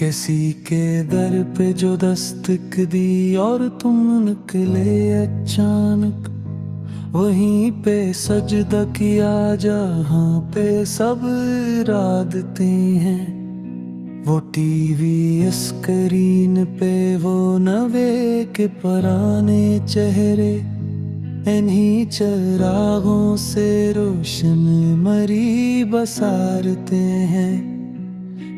किसी के दर पे जो दस्तक दी और तुम निकले अचानक, वहीं पे सजदा किया जहाँ पे सब इरादते हैं। वो टीवी स्क्रीन पे वो नवे के पुराने चेहरे, इन्हीं चिरागों से रोशन मरी बसारते हैं।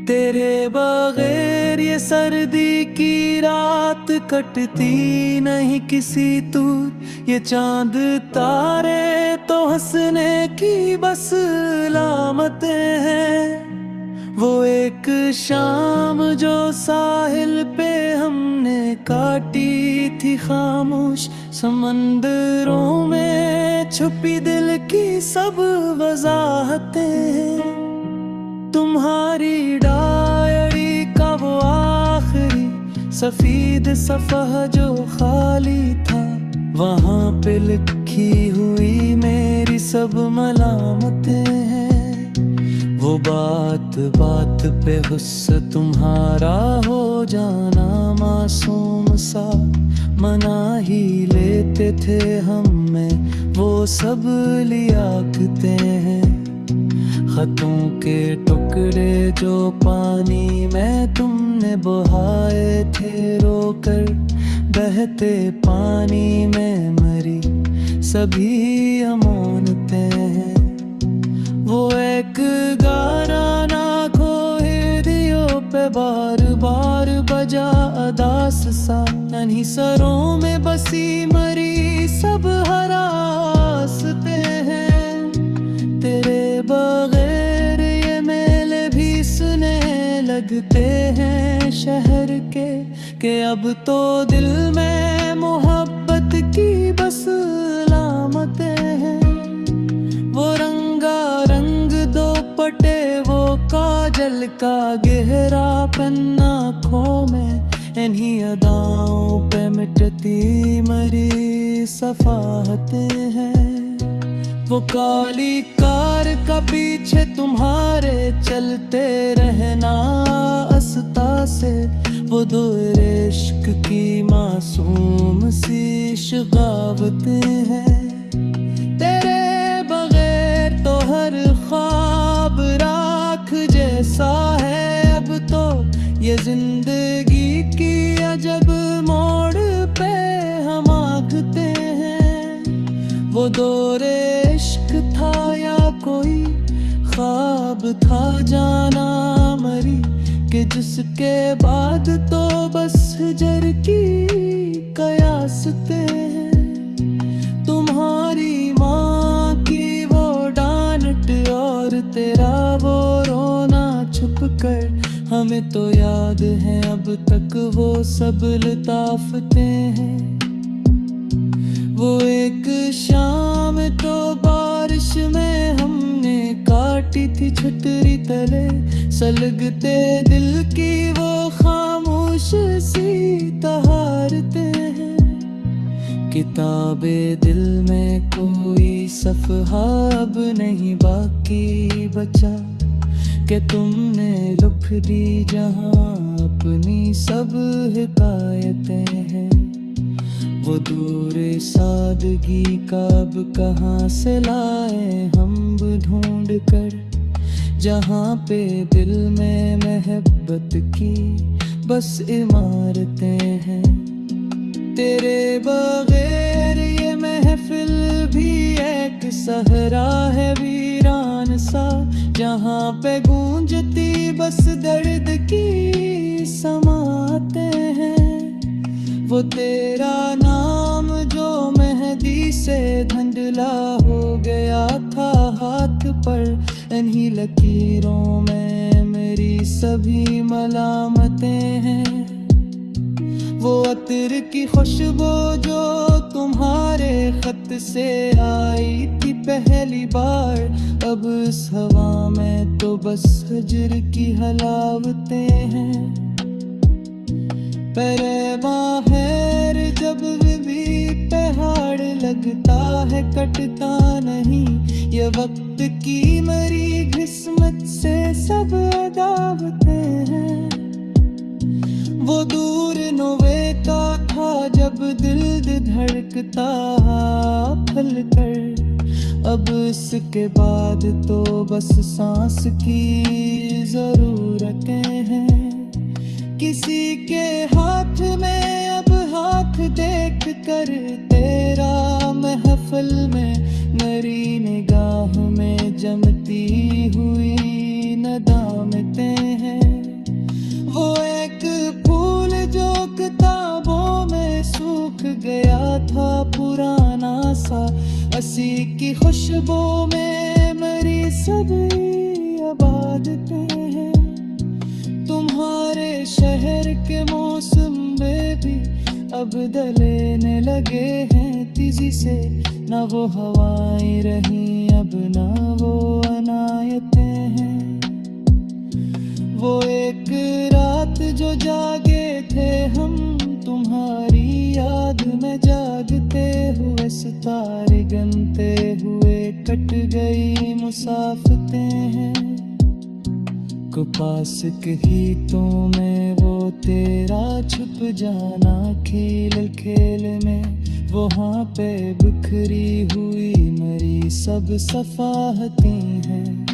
तेरे बगैर ये सर्दी की रात कटती नहीं किसी दूर, ये चांद तारे तो हंसने की बस लामतें हैं। वो एक शाम जो साहिल पे हमने काटी थी खामोश, समंदरों में छुपी दिल की सब वजाहतें हैं। तुम्हारी डायरी का वो आखिरी सफेद सफ़ह जो खाली था, वहाँ पे लिखी हुई मेरी सब मलामतें हैं। वो बात बात पे गुस्सा तुम्हारा हो जाना मासूम सा, मना ही लेते थे हमें वो सब लियाकते हैं। खतों के टुकड़े जो पानी में तुमने बहाए थे रोकर, बहते पानी में मरी सभी अमानते हैं। वो एक गाना ना खोए दियों पे बार बार बजा अदास सा, नन्ही सरों में बसी मरी सब हरासते हैं। तेरे बगैर ये मेले भी सुने लगते हैं शहर के अब तो दिल में मोहब्बत की बस लामतें हैं। वो रंगा रंग दो पटे वो काजल का गहरा पन्ना आँखों में, इन्हीं अदाओं पे मिटती मरी सफाहतें हैं। वो काली कार का पीछे तुम्हारे चलते रहना अस्ता से, वो दो इश्क की मासूम सी शगावतें हैं। तेरे बगैर तो हर ख्वाब राख जैसा है अब तो, ये जिंदगी की अजब मोड़ पे हम आंकते हैं। वो दौरे इश्क था या कोई ख्वाब था जाना मरी, कि जिसके बाद तो बस हिजर की कयासतें हैं। तुम्हारी माँ की वो डांट और तेरा वो रोना छुप कर, हमें तो याद है अब तक वो सब लताफतें हैं। वो एक शाम तो बारिश में हमने काटी थी छतरी तले, सलगते दिल की वो खामोश सी तहारतें हैं। किताबे दिल में कोई सफ़हा अब नहीं बाकी बचा, कि तुमने लिख दी जहाँ अपनी सब हिकायतें हैं। वो दूर सादगी का अब कहाँ से लाए हम ढूंढ कर, जहाँ पे दिल में मोहब्बत की बस इमारतें हैं। तेरे बगैर ये महफिल भी एक सहरा है वीरान सा, जहाँ पे गूंजती बस दर्द की समातें हैं। वो तेरा नाम जो मेहंदी से धुंधला हो गया था हाथ पर, इन्हीं लकीरों में मेरी सभी मलामतें हैं। वो अतर की खुशबू जो तुम्हारे खत से आई थी पहली बार, अब इस हवा में तो बस हिजर की हलावतें हैं। परे बाहर जब भी पहाड़ लगता है कटता नहीं, ये वक्त की मरी किस्मत से सब अदावतें हैं। वो दूर नोवे का था जब दिल धड़कता पल कर। अब इसके बाद तो बस सांस की जरूरतें हैं। किसी के हाथ में अब हाथ देख कर तेरा महफिल में मेरी निगाह में जमती हुई नदामतें हैं। वो एक फूल जो किताबों में सूख गया था पुराना सा, हंसी की खुशबू में मेरी सभी आबादतें हैं। तुम्हारे शहर के मौसम में भी अब बदलने लगे हैं तेजी से। ना वो हवाएं रही अब ना वो अनायतें हैं। वो एक रात जो जागे थे हम तुम्हारी याद में जागते हुए, सितारे गिनते हुए कट गई मुसाफतें हैं। पास ही तो में वो तेरा छुप जाना खेल खेल में, वहाँ पे बिखरी हुई मेरी सब सफाहतें हैं।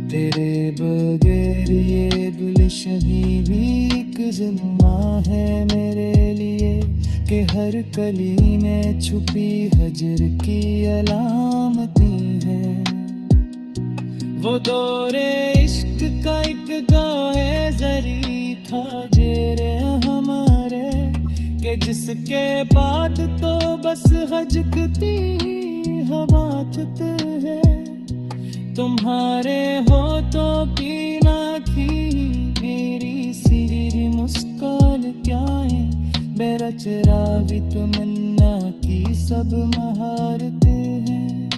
तेरे बगैर ये गुलशनी भी एक ज़िम्मा है मेरे लिए, कि हर कली में छुपी हजर की अलामतें हैं। वो दौरे इश्क का एक गाहे जरी था जेरे हमारे, के जिसके बाद तो बस हजकती हवा है। तुम्हारे हो तो पीना थी मेरी सिरी मुस्कान क्या है, मेरा चरावी तमन्ना की सब महारतें हैं।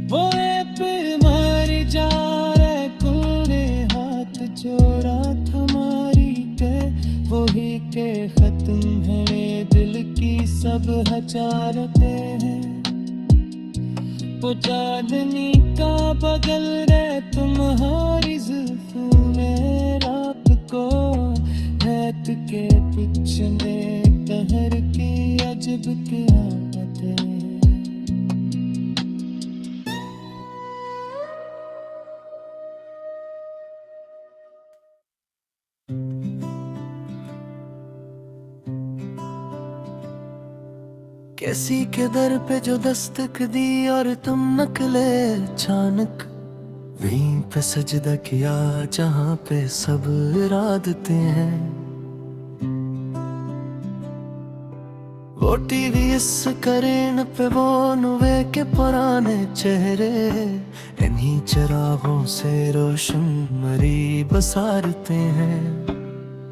वो पे मर जा रे कोने हाथ जोड़ा थमारी के, वही के खत्म है दिल की सब हजारतें हैं। वो चांदनी का बगल रे तुम्हारी जुल्फों में रात को, रात के पिछले कहर की अजब क़यामत है। किसी के दर पे जो दस्तक दी और तुम निकले अचानक, वहीं पे सजदा किया जहाँ पे सब इरादतें हैं। वो टीवी स्क्रीन पे वो नुवे के पुराने चेहरे, इन्हीं चिरागों से रोशन मरी बसारतें हैं।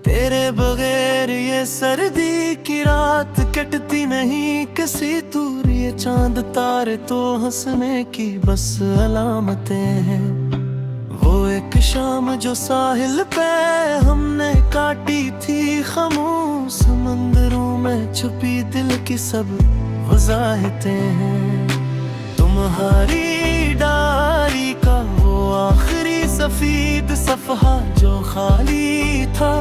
तेरे बगैर ये सर्दी की रात कटती नहीं किसी दूर, ये चांद तारे तो हंसने की बस अलामतें हैं। वो एक शाम जो साहिल पे हमने काटी थी खामोश समंदरों में छुपी दिल की सब वजाहतें हैं। तुम्हारी डायरी का वो आखिरी सफेद सफहा जो खाली था,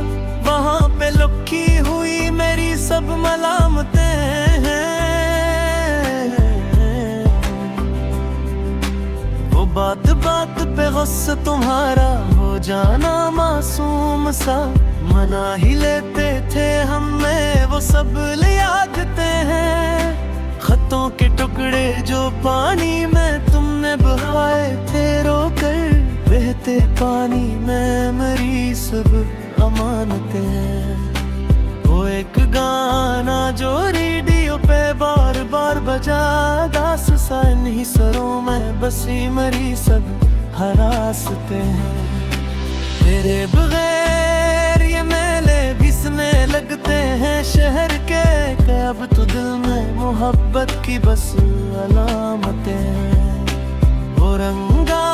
वहाँ पे लुकी हुई मेरी सब मलामतें हैं। वो बात बात पे गुस्सा तुम्हारा हो जाना मासूम सा, मना ही लेते थे हमें वो सब यादते हैं। खतों के टुकड़े जो पानी में तुमने बहाए थे रोकर, बहते पानी में मेरी सब अमानतें हैं। वो एक गाना जो रेडियो पे बार बार बजा, दास सा इन्हीं सरों में बसी मरी सब हरासतें हैं। तेरे बगैर ये मेले घिसने लगते हैं शहर के, अब तो दिल में मोहब्बत की बस अलामतें हैं। वो रंगा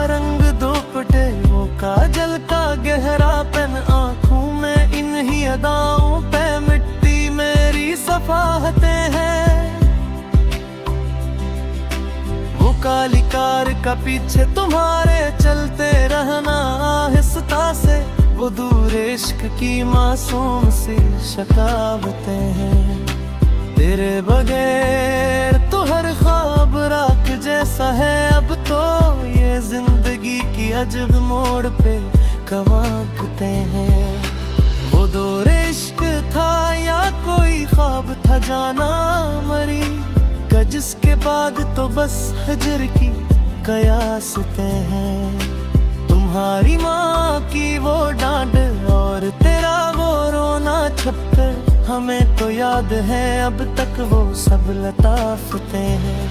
रंग दुपट्टे वो काजल का गहरा पेन आँखों में, इन्हीं अदाओं पे मिट्टी मेरी सफाहतें हैं। वो काली कार का पीछे तुम्हारे चलते रहना आहिस्ता से, वो दूर इश्क की मासूम सी शकावतें हैं। तेरे बगैर तो हर ख्वाब रात जैसा है, अब तो ये जिंदगी की अजब मोड़ पे कवाकते हैं। वो दौर इश्क था या कोई ख्वाब था जाना मरी का, जिसके बाद तो बस हजर की कयासतें हैं। तुम्हारी माँ की वो डांट और तेरा वो रोना छपकर हमें तो याद है अब तक वो सब लताफतें हैं।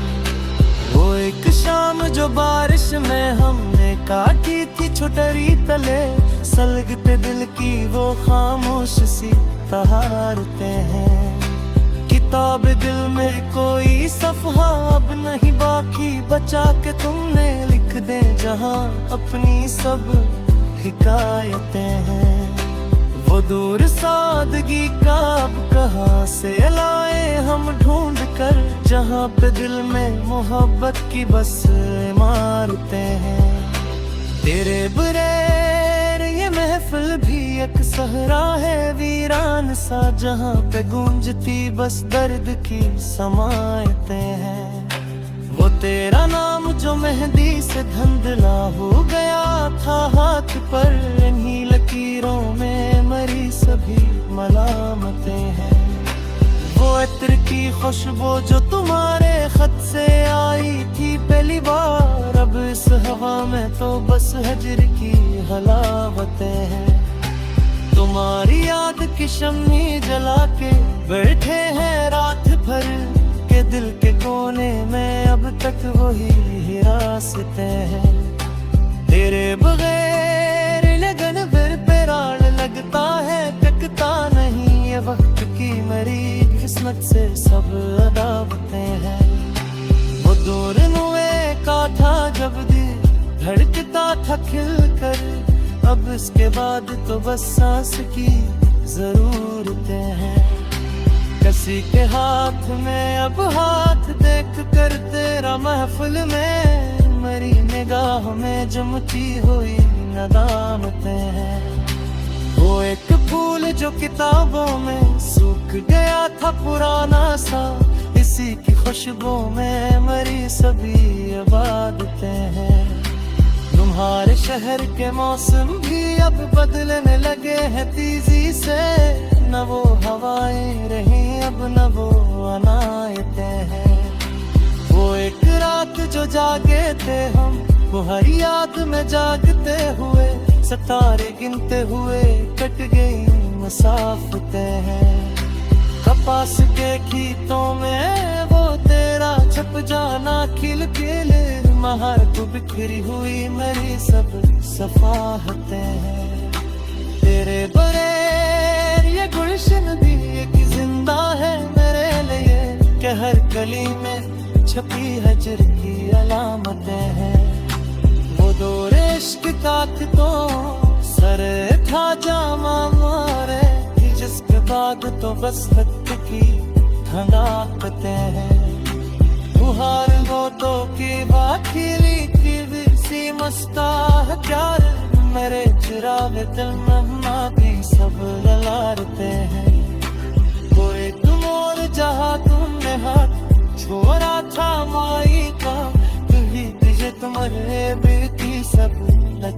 वो एक शाम जो बारिश में हमने काटी थी छुटरी तले, सलगते दिल की वो खामोश सी तहारतें हैं। किताब दिल में कोई सफ़हा अब नहीं बाकी बचा के तुमने लिख दे जहां अपनी सब हिकायतें हैं। वो दूर सादगी का अब कहाँ से लाए हम ढूंढ कर, जहाँ पे दिल में मोहब्बत की बस इमारतें हैं। तेरे बगैर ये महफिल भी एक सहरा है वीरान सा, जहाँ पे गूंजती बस दर्द की समायतें हैं। वो तेरा नाम जो मेहंदी से धुंधला हो गया था हाथ पर, इन्हीं लकीरों में मरी सभी मलामतें हैं। वो इत्र की खुशबू जो तुम्हारे खत से आई थी पहली बार, अब इस हवा में तो बस हजर की हलावतें हैं। तुम्हारी याद की शम्मी जला के बैठे हैं रात भर के, दिल के कोने में अब तक वही हिरासतें हैं। तेरे बगैर लगन फिर पेराड़ लगता है, टकता नहीं ये वक्त की मेरी किस्मत से सब अदावतें हैं। वो दूर नुए का था जब दिल धड़कता था खिल कर, अब इसके बाद तो बस सांस की जरूरतें हैं। किसी के हाथ में अब हाथ देख कर तेरा महफिल में मेरी निगाह में जमती हुई नदामतें हैं। वो एक फूल जो किताबों में सूख गया था पुराना सा, इसी की खुशबू में मरी सभी इबादतें हैं। तुम्हारे शहर के मौसम भी अब बदलने लगे हैं तेजी से, न वो हवाएं रही अब न वो अनायतें हैं। वो एक रात जो जागे थे हम, वो हर याद में जागते हुए सितारे गिनते हुए कट गई मसाफतें हैं। कपास के खेतों में वो तेरा छप जाना खिल खिल, महर को बिखरी हुई मेरी सब सफाहतें हैं। तेरे बगैर ये गुलशन भी एक जिंदा है मेरे लिए, कि हर गली में छपी हजर की अलामतें हैं। वो दौर इश्क का तो सर था जामा मारे, जिसके बाद तो बस वक्त की धड़ाकतें हैं। बुहार गोतों की बाखिरी की सी मस्ता प्यार, मेरे चिराग दिल में भी सब ललारते हैं। वो एक मोर जहाँ तुमने हाथ छोड़ा था माई का, तुझी तुझे तुम्हारे बेटी सब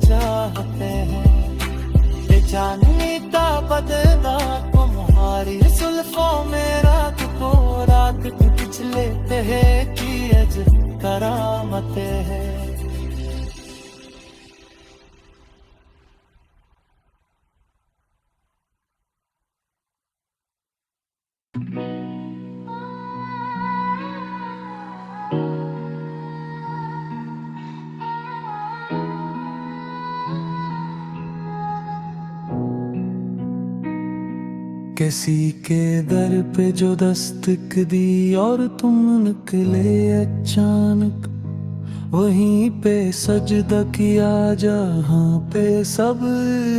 चाहते हैं। चांदनी का बदला तुम्हारी सुल्फों में रात को रात खींच लेते हैं कि अज करामतें हैं। किसी के दर पे जो दस्तक दी और तुम निकले अचानक, वहीं पे सजदा किया जहाँ पे सब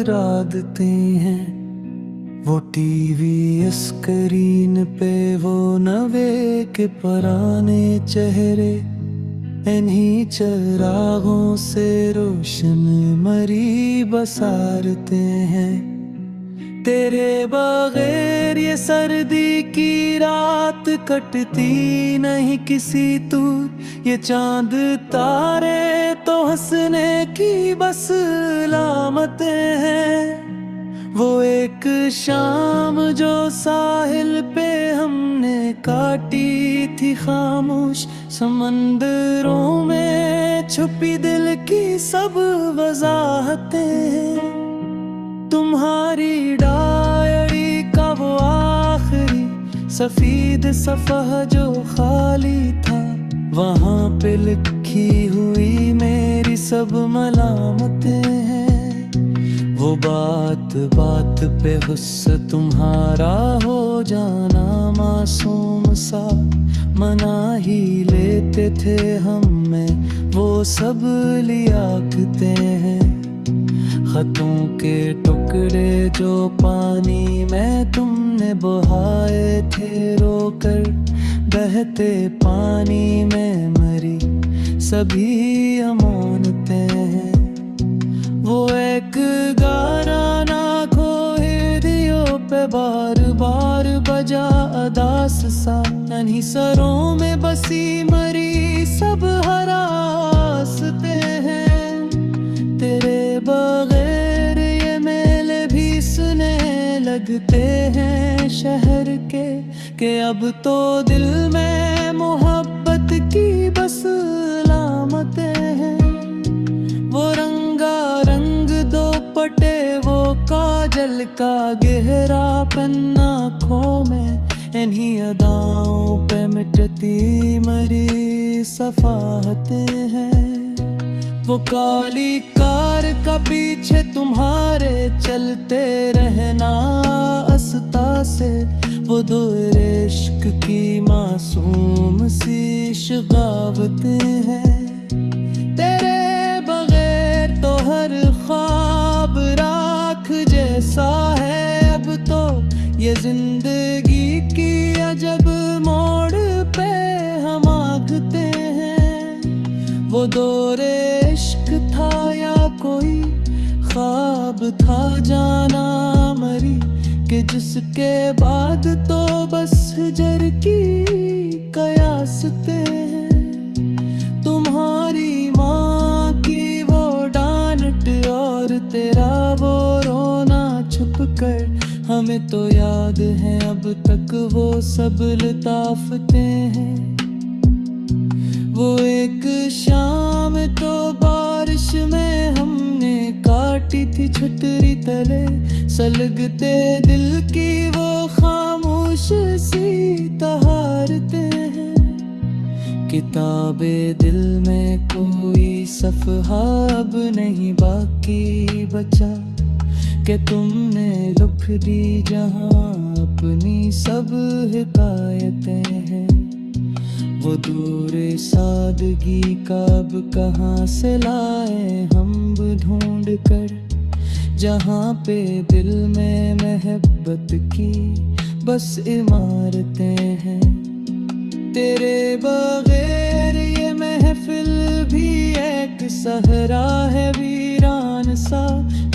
इरादतें हैं। वो टीवी स्क्रीन पे वो नवे के पुराने चेहरे, इन्हीं चरागों से रोशन मरी बसारते हैं। तेरे बगैर ये सर्दी की रात कटती नहीं किसी दूर। ये चांद तारे तो हंसने की बस लामतें हैं। वो एक शाम जो साहिल पे हमने काटी थी खामोश, समंदरों में छुपी दिल की सब वजाहतें। तुम्हारी डायरी का वो आखिरी सफेद सफ़ह जो खाली था, वहाँ पे लिखी हुई मेरी सब मलामतें हैं। वो बात बात पे गुस्सा तुम्हारा हो जाना मासूम सा, मना ही लेते थे हमें वो सब लियाकते हैं। खतों के टुकड़े जो पानी में तुमने बहाए थे रोकर, बहते पानी में मरी सभी अमानतें हैं। वो एक गाना खोहियों पे बार बार बजा अदास सा, नन्ही सरों में बसी मरी सब हरासते हैं। तेरे बगैर ये मेले भी सुने लगते हैं शहर के अब तो दिल में मोहब्बत की बस लामतें हैं। वो रंगा रंग दो पटे वो काजल का गहरा पन्ना आँखों में, इन्हीं अदाओं पे मिटती मरी सफाहतें हैं। वो काली कार का पीछे तुम्हारे चलते रहना अस्ता से, वो दो इश्क की मासूम सी शगावतें हैं। तेरे बगैर तो हर ख्वाब राख जैसा है अब तो, ये जिंदगी की अजब मोड़ पे हम आगते हैं। वो दौरे इश्क था या कोई ख्वाब था जाना मरी, कि जिसके बाद तो बस हिजर की कयासतें हैं। तुम्हारी माँ की वो डांट और तेरा वो रोना छुप कर, हमें तो याद है अब तक वो सब लताफतें हैं। वो एक शाम तो बारिश में हमने काटी थी छतरी तले, सलगते दिल की वो खामोश सी तहारतें हैं। किताबे दिल में कोई सफ़हा अब नहीं बाकी बचा, कि तुमने लिख दी जहाँ अपनी सब हिकायतें हैं। वो दूर सादगी का अब कहाँ से लाए हम ढूंढ कर, जहाँ पे दिल में मोहब्बत की बस इमारतें हैं। तेरे बगैर ये महफिल भी एक सहरा है वीरान सा,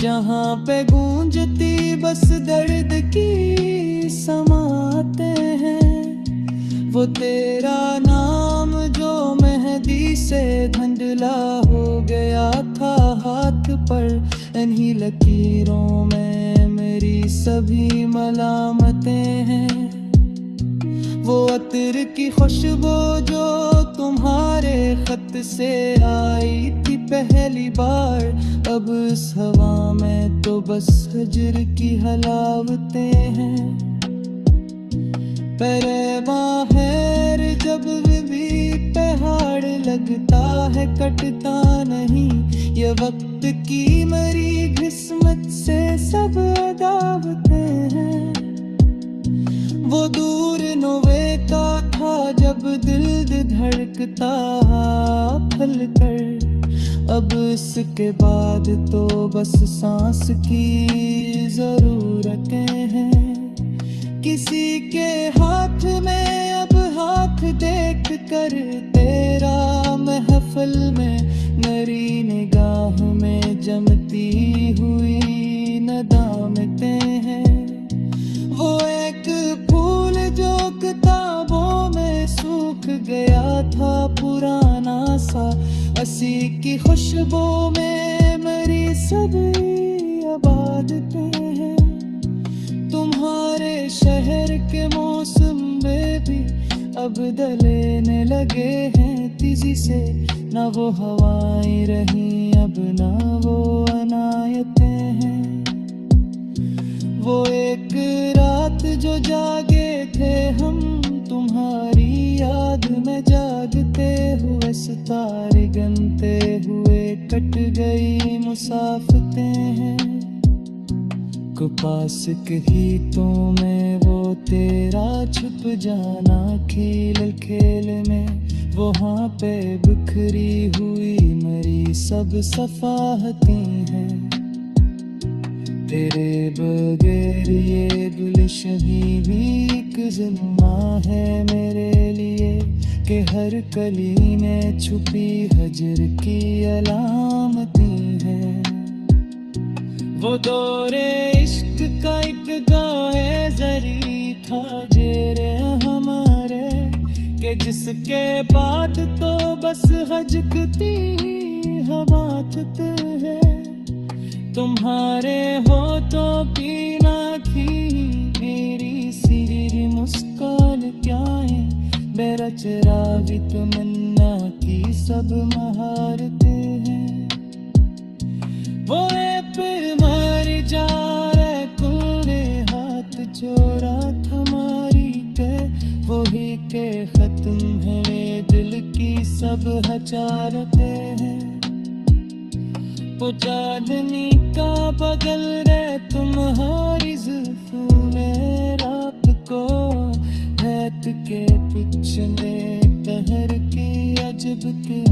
जहाँ पे गूंजती बस दर्द की समातें हैं। वो तेरा नाम जो मेहंदी से धुंधला हो गया था हाथ पर, इन्हीं लकीरों में मेरी सभी मलामतें हैं। वो अतर की खुशबू जो तुम्हारे खत से आई थी पहली बार, अब इस हवा में तो बस हिजर की हलावतें हैं। परे बाहर जब भी पहाड़ लगता है कटता नहीं, ये वक्त की मरी किस्मत से सब अदावतें हैं। वो दूर नोवे का था जब दिल धड़कता फल कर, अब इसके बाद तो बस सांस की जरूरतें हैं। किसी के हाथ में अब हाथ देख कर तेरा महफल में मेरी निगाह में जमती हुई नदामतें हैं। वो एक फूल जो किताबों में सूख गया था पुराना सा, हंसी की खुशबू में मेरी सभी आबादतें हैं। तुम्हारे शहर के मौसम में भी अब बदलने लगे हैं तेजी से, ना वो हवाएं रही अब ना वो अनायतें हैं। वो एक रात जो जागे थे हम, तुम्हारी याद में जागते हुए सितारे गिनते हुए कट गई मुसाफतें हैं। पास कहीं तो में वो तेरा छुप जाना खेल खेल में, वहाँ पे बिखरी हुई मेरी सब सफाहतें हैं। तेरे बगैर ये गुलशन भी एक ज़िम्मा है मेरे लिए, कि हर कली में छुपी हजर की अलामतें हैं। वो दौरे इश्क का एक गाए जरी था जेरे हमारे, के जिसके बाद तो बस हजकती हवात है। तुम्हारे हो तो पीना थी मेरी सिरी मुस्कान क्या है, मेरा चरावी तमन्ना की सब महारतें हैं। वो पे मर जा रे तूने हाथ जोड़ा थमारी के, वही के खत्म है दिल की सब हचारतें हैं। वो चांदनी का बगल रे तुम्हारी जुल्फों में रात को, हैत के पिछले दहर की अजब के